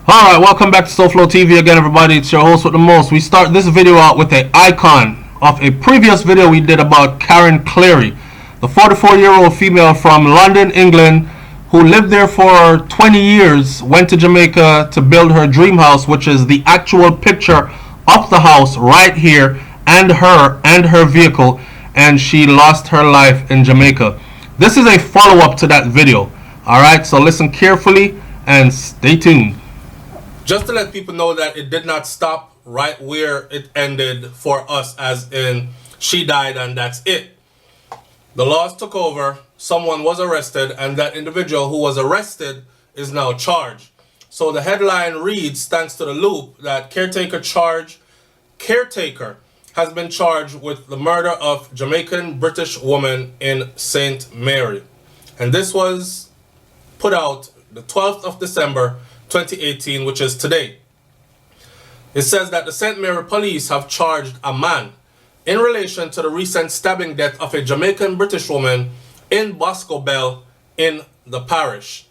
Alright, welcome back to SouFLoTV again, everybody. It's your host with the most. We start this video out with an icon of a previous video we did about Karen Cleary, the 44-year-old female from London, England, who lived there for 20 years, went to Jamaica to build her dream house, which is the actual picture of the house right here, and her vehicle, and she lost her life in Jamaica. This is a follow-up to that video. Alright, so listen carefully and stay tuned. Just to let people know that it did not stop right where it ended for us, as in she died and that's it. The laws took over, someone was arrested, and that individual who was arrested is now charged. So the headline reads, thanks to the loop, that caretaker has been charged with the murder of Jamaican British woman in St. Mary. And this was put out the 12th of December 2018, which is today. It says that the St. Mary police have charged a man in relation to the recent stabbing death of a Jamaican British woman in Boscobel in the parish.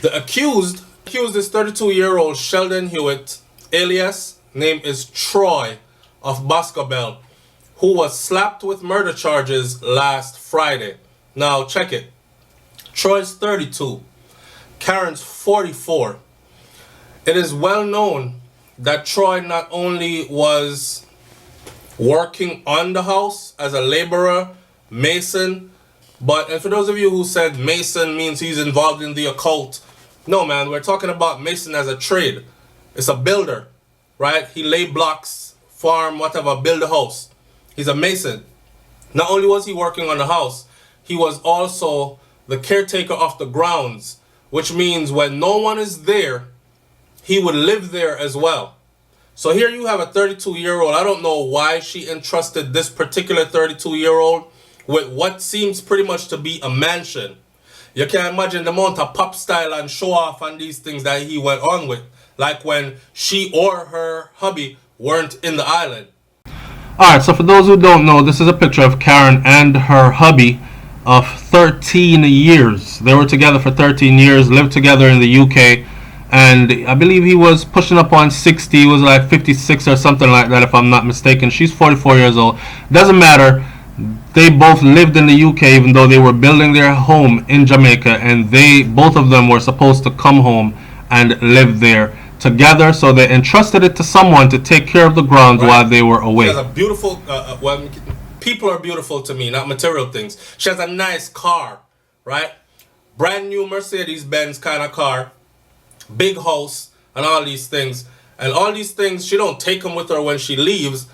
The accused is 32-year-old Sheldon Hewitt, alias name is Troy of Boscobel, who was slapped with murder charges last Friday. Now check it. Troy's 32. Karen's 44. It is well known that Troy not only was working on the house as a laborer, mason, and for those of you who said mason means he's involved in the occult, no man, we're talking about mason as a trade. It's a builder, right? He lay blocks, farm, whatever, build a house. He's a mason. Not only was he working on the house, he was also the caretaker of the grounds, which means when no one is there, he would live there as well. So here you have a 32-year-old. I don't know why she entrusted this particular 32-year-old with what seems pretty much to be a mansion. You can imagine the amount of pop style and show off and these things that he went on with, like when she or her hubby weren't in the island. Alright, so for those who don't know, this is a picture of Karen and her hubby of 13 years. They were together for 13 years, lived together in the UK, and I believe he was pushing up on 60. He was like 56 or something like that, if I'm not mistaken. She's 44 years old. Doesn't matter. They both lived in the UK, even though they were building their home in Jamaica, and both of them were supposed to come home and live there together, so they entrusted it to someone to take care of the grounds while they were away. She has a beautiful, people are beautiful to me, not material things. She has a nice car, right? Brand new Mercedes-Benz kind of car, big house, and all these things. And all these things, she don't take them with her when she leaves.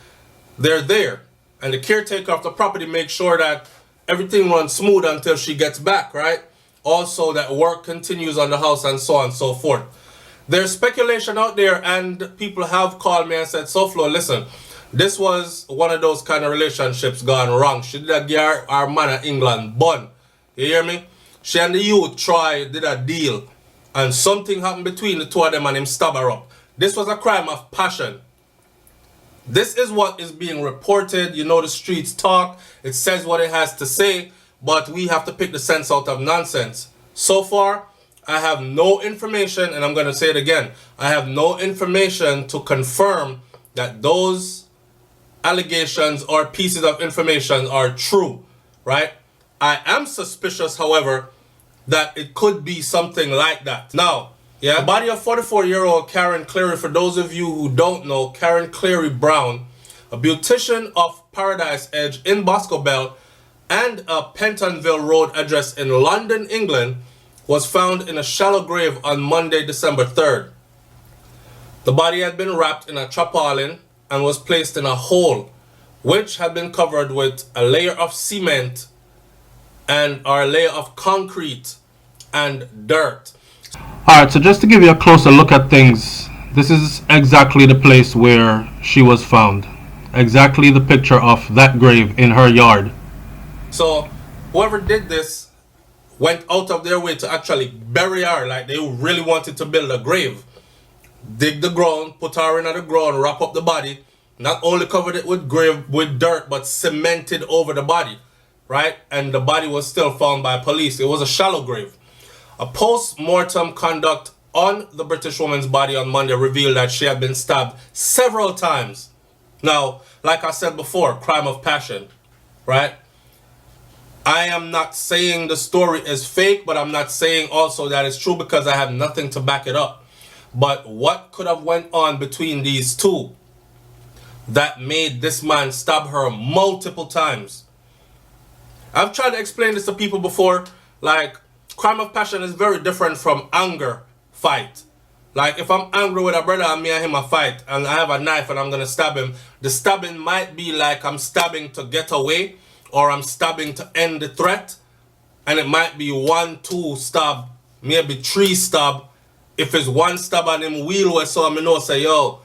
They're there. And the caretaker of the property makes sure that everything runs smooth until she gets back, right? Also, that work continues on the house and so on and so forth. There's speculation out there, and people have called me and said, SouFlo, listen, this was one of those kind of relationships gone wrong. She did get our man in England bun. You hear me? She and the youth did a deal, and something happened between the two of them and him stab her up. This was a crime of passion. This is what is being reported. You know, the streets talk. It says what it has to say, but we have to pick the sense out of nonsense. So far, I have no information, and I'm going to say it again. I have no information to confirm that those allegations or pieces of information are true, right? I am suspicious, however, that it could be something like that. Now, the body of 44-year-old Karen Cleary, for those of you who don't know, Karen Cleary Brown, a beautician of Paradise Edge in Boscobel and a Pentonville Road address in London, England, was found in a shallow grave on Monday, December 3rd. The body had been wrapped in a tarpaulin and was placed in a hole, which had been covered with a layer of cement or a layer of concrete and dirt. Alright, so just to give you a closer look at things, this is exactly the place where she was found. Exactly the picture of that grave in her yard. So whoever did this went out of their way to actually bury her, like they really wanted to build a grave. Dig the ground, put her in the ground, wrap up the body, not only covered it with dirt, but cemented over the body, right? And the body was still found by police. It was a shallow grave. A post-mortem conduct on the British woman's body on Monday revealed that she had been stabbed several times. Now, like I said before, crime of passion, right? I am not saying the story is fake, but I'm not saying also that it's true because I have nothing to back it up. But what could have went on between these two that made this man stab her multiple times? I've tried to explain this to people before. Like, crime of passion is very different from anger fight. Like, if I'm angry with a brother and me and him a fight and I have a knife and I'm gonna stab him, the stabbing might be like I'm stabbing to get away, or I'm stabbing to end the threat, and it might be 1, 2 stab, maybe 3 stab. If it's 1 stab on him wheel where so I know say, yo,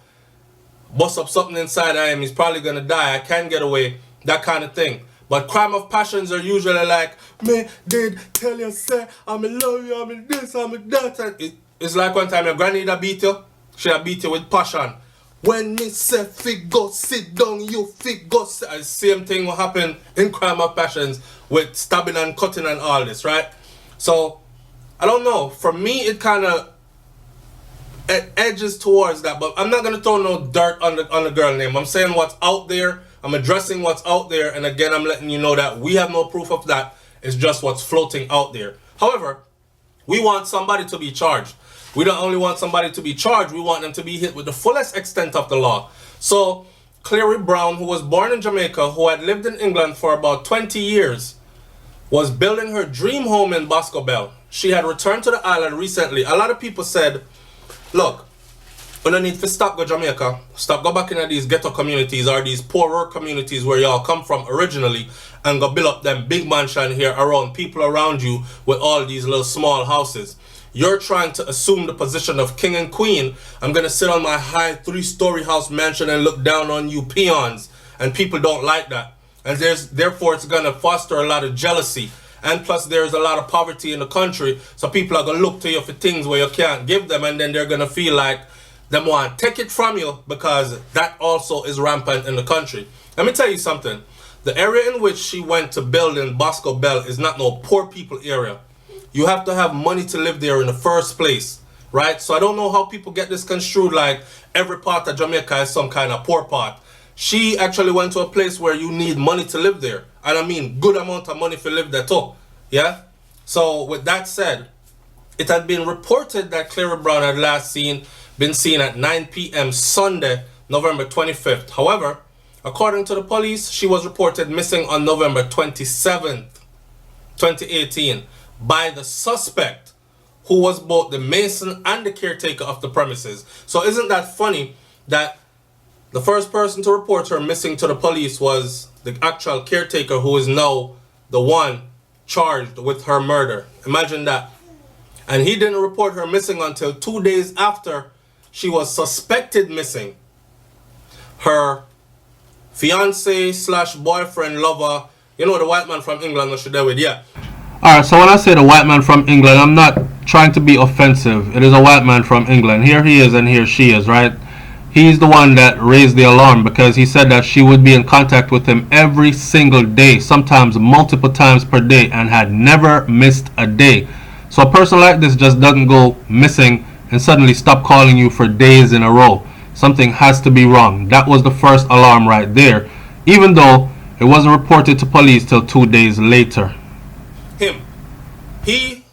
bust up something inside of him, he's probably gonna die, I can't get away, that kind of thing. But crime of passions are usually like, me did tell you, say, I'm in love you, I'm in this, I'm in that. It's like one time your granny that beat you, she beat you with passion. When me say go sit down, you go sit. Same thing will happen in crime of passions with stabbing and cutting and all this, right? So, I don't know. For me, it kind of edges towards that, but I'm not going to throw no dirt on the girl name. I'm saying what's out there. I'm addressing what's out there, and again, I'm letting you know that we have no proof of that. It's just what's floating out there. However, we want somebody to be charged. We don't only want somebody to be charged, we want them to be hit with the fullest extent of the law. So, Clary Brown, who was born in Jamaica, who had lived in England for about 20 years, was building her dream home in Boscobel. She had returned to the island recently. A lot of people said, look, we don't need to stop go Jamaica, stop go back into these ghetto communities or these poorer communities where y'all come from originally and go build up them big mansion here around people around you with all these little small houses. You're trying to assume the position of king and queen. I'm going to sit on my high 3-story house mansion and look down on you peons. And people don't like that. And therefore it's going to foster a lot of jealousy. And plus there's a lot of poverty in the country. So people are going to look to you for things where you can't give them. And then they're going to feel like they want to take it from you because that also is rampant in the country. Let me tell you something. The area in which she went to build in Boscobel is not no poor people area. You have to have money to live there in the first place, right? So I don't know how people get this construed like every part of Jamaica is some kind of poor part. She actually went to a place where you need money to live there. And I mean good amount of money to live there too. Yeah? So with that said, it had been reported that Clary Brown had last been seen at 9 p.m. Sunday, November 25th. However, according to the police, she was reported missing on November 27th, 2018. By the suspect, who was both the mason and the caretaker of the premises. So isn't that funny that the first person to report her missing to the police was the actual caretaker, who is now the one charged with her murder? Imagine that. And he didn't report her missing until 2 days after she was suspected missing. Her fiance / boyfriend, lover, you know, the white man from England that she there with, yeah. Alright, so when I say the white man from England, I'm not trying to be offensive. It is a white man from England. Here he is and here she is, right? He's the one that raised the alarm because he said that she would be in contact with him every single day, sometimes multiple times per day, and had never missed a day. So a person like this just doesn't go missing and suddenly stop calling you for days in a row. Something has to be wrong. That was the first alarm right there, even though it wasn't reported to police till 2 days later. He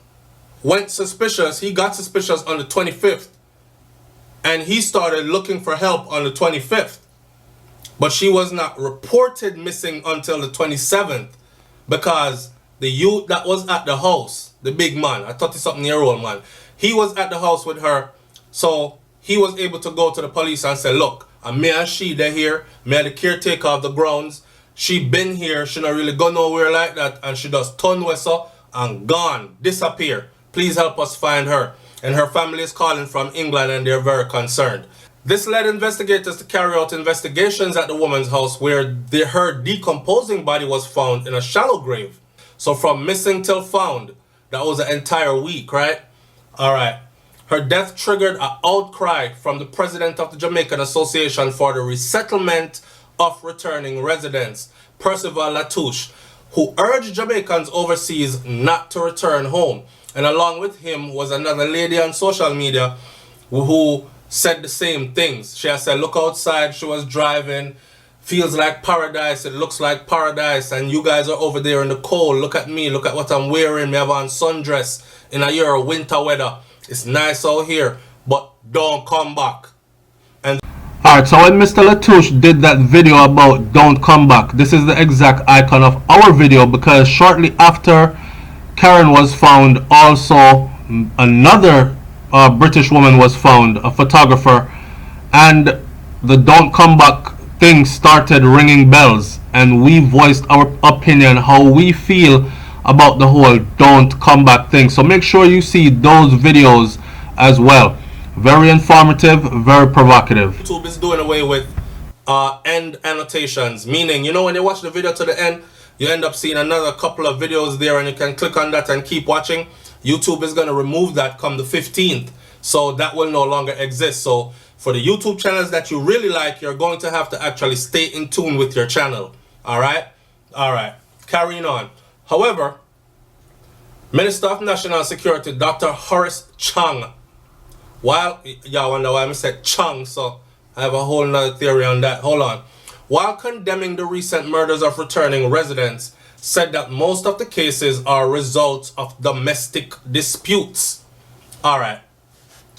went suspicious. He got suspicious on the 25th. And he started looking for help on the 25th. But she was not reported missing until the 27th. Because the youth that was at the house, the big man, I thought it's something-year-old man, he was at the house with her. So he was able to go to the police and say, look, me and she, they're here. Me and the caretaker of the grounds. She been here. She not really go nowhere like that. And she just turn west up and gone, disappear. Please help us find her. And her family is calling from England and they're very concerned. This led investigators to carry out investigations at the woman's house where her decomposing body was found in a shallow grave. So from missing till found, that was an entire week, right? Alright. Her death triggered an outcry from the president of the Jamaican Association for the Resettlement of Returning Residents, Percival Latouche, who urged Jamaicans overseas not to return home. And along with him was another lady on social media who said the same things. She had said, look outside, she was driving, feels like paradise, it looks like paradise, and you guys are over there in the cold. Look at me, look at what I'm wearing. Me have on sundress in a year of winter weather. It's nice out here, but don't come back. And alright, so when Mr. Latouche did that video about don't come back, this is the exact icon of our video, because shortly after Karen was found, also another British woman was found, a photographer, and the don't come back thing started ringing bells, and we voiced our opinion, how we feel about the whole don't come back thing. So make sure you see those videos as well. Very informative, very provocative. YouTube is doing away with end annotations, meaning, you know, when you watch the video to the end, you end up seeing another couple of videos there, and you can click on that and keep watching. YouTube is going to remove that come the 15th, so that will no longer exist. So for the YouTube channels that you really like, you're going to have to actually stay in tune with your channel. Alright? Alright. Carrying on. However, Minister of National Security, Dr. Horace Chang, while y'all wonder why I said Chang, so I have a whole nother theory on that. Hold on. While condemning the recent murders of returning residents, said that most of the cases are results of domestic disputes. Alright.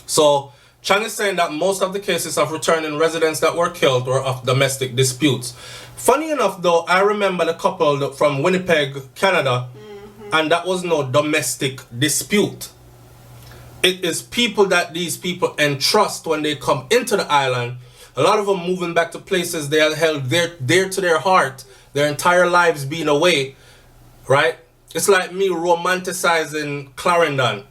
So Chang is saying that most of the cases of returning residents that were killed were of domestic disputes. Funny enough though, I remember the couple from Winnipeg, Canada, and that was no domestic dispute. It is people that these people entrust when they come into the island. A lot of them moving back to places they are held dear to their heart, their entire lives being away, right? It's like me romanticizing Clarendon.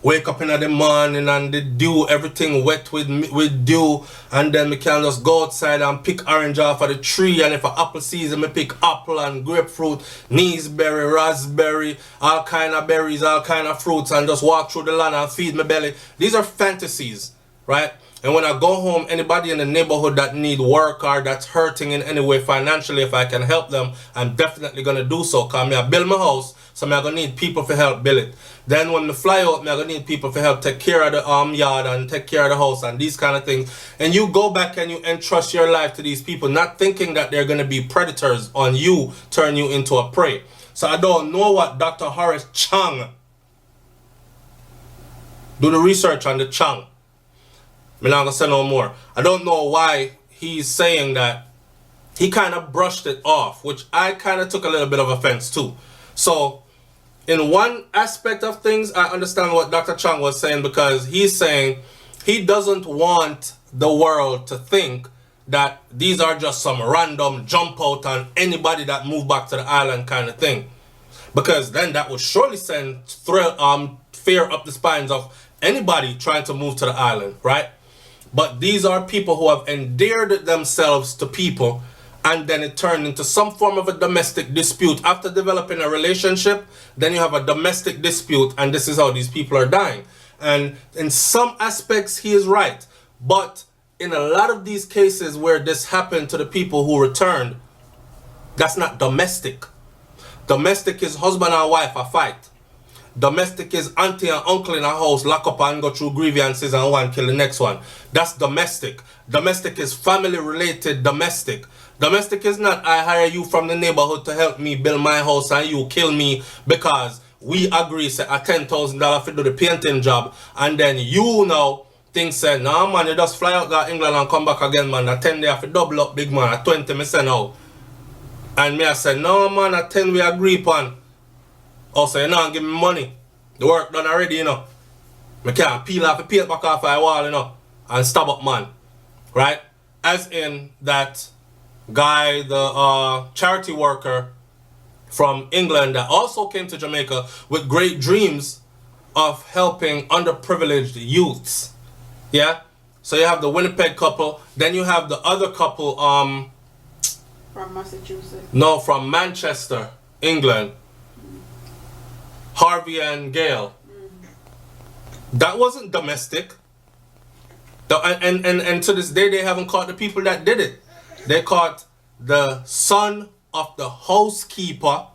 Wake up in the morning and the dew, everything wet with dew, and then we can just go outside and pick orange off of the tree, and if an apple season, we pick apple and grapefruit, neeseberry, raspberry, all kind of berries, all kind of fruits, and just walk through the land and feed my belly. These are fantasies, right? And when I go home, anybody in the neighborhood that need work or that's hurting in any way financially, if I can help them, I'm definitely going to do so. Because I build my house, so I'm going to need people to help build it. Then when I fly out, I'm going to need people to help take care of the yard and take care of the house and these kind of things. And you go back and you entrust your life to these people, not thinking that they're going to be predators on you, turn you into a prey. So I don't know what Dr. Horace Chang, do the research on the Chang. I'm not going to say no more. I don't know why he's saying that. He kind of brushed it off, which I kind of took a little bit of offense to. So, in one aspect of things, I understand what Dr. Chang was saying, because he's saying he doesn't want the world to think that these are just some random jump out on anybody that moved back to the island kind of thing. Because then that would surely send fear up the spines of anybody trying to move to the island, right? But these are people who have endeared themselves to people, and then it turned into some form of a domestic dispute. After developing a relationship, then you have a domestic dispute, and this is how these people are dying. And in some aspects, he is right. But in a lot of these cases where this happened to the people who returned, that's not domestic. Domestic is husband and wife a fight. Domestic is auntie and uncle in a house, lock up and go through grievances and one kill the next one. That's domestic. Domestic is family related domestic. Domestic is not I hire you from the neighborhood to help me build my house and you kill me because we agree say a $10,000 to do the painting job, and then you now think say, nah man, you just fly out to England and come back again man, a 10 day have to double up big man, a 20 me say now. And me I say, no man, a 10 we agree upon. Also, you know, give me money. The work done already, you know. I can't peel off the paint back off the wall, you know, and stab up, man. Right? As in that guy, the charity worker from England that also came to Jamaica with great dreams of helping underprivileged youths. Yeah? So you have the Winnipeg couple, then you have the other couple, from Massachusetts. No, from Manchester, England. Harvey and Gail. That wasn't domestic. And to this day they haven't caught the people that did it. They caught the son of the housekeeper,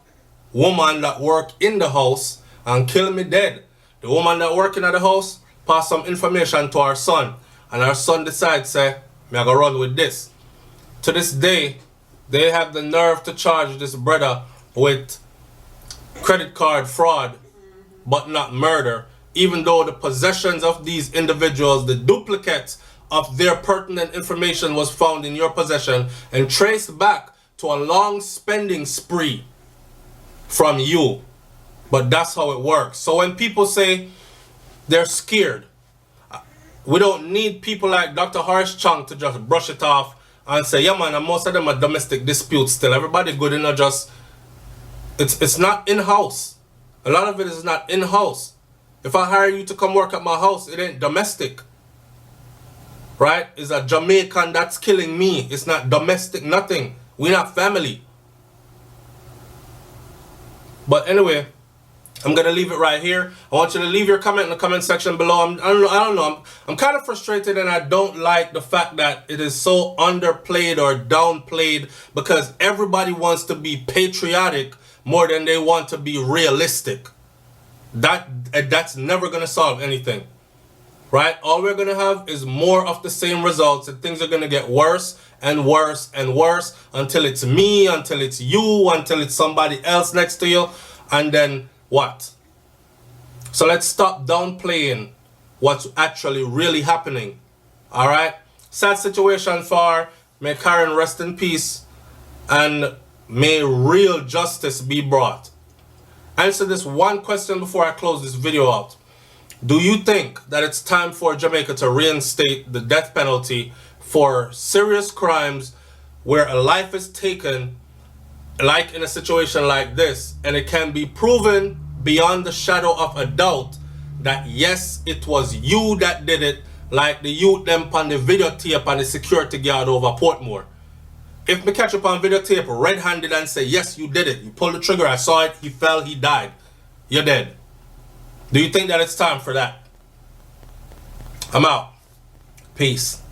woman that worked in the house, and killed me dead. the woman that working at the house pass some information to our son, and our son decides, say, me I go run with this. To this day, they have the nerve to charge this brother with credit card fraud, but not murder, even though the possessions of these individuals, the duplicates of their pertinent information was found in your possession and traced back to a long spending spree from you. But that's how it works. So when people say they're scared, we don't need people like Dr. Horace Chang to just brush it off and say, yeah man, and most of them are domestic disputes still. Everybody good enough, just it's not in-house. A lot of it is not in-house. If I hire you to come work at my house, it ain't domestic. Right? It's a Jamaican that's killing me. It's not domestic, nothing. We're not family. But anyway, I'm gonna leave it right here. I want you to leave your comment in the comment section below. I don't know. I'm kind of frustrated, and I don't like the fact that it is so underplayed or downplayed, because everybody wants to be patriotic more than they want to be realistic. That's never gonna solve anything, right? All we're gonna have is more of the same results, and things are gonna get worse and worse and worse until it's me, until it's you, until it's somebody else next to you, and then what? So let's stop downplaying what's actually really happening. All right? Sad situation for may Karen rest in peace, and may real justice be brought. Answer this one question before I close this video out. Do you think that it's time for Jamaica to reinstate the death penalty for serious crimes where a life is taken, like in a situation like this, and it can be proven beyond the shadow of a doubt that yes, it was you that did it, like the youth them on the videotape and the security guard over Portmore? If me catch up on videotape red-handed and say, yes, you did it, you pulled the trigger, I saw it, he fell, he died, you're dead. Do you think that it's time for that? I'm out. Peace.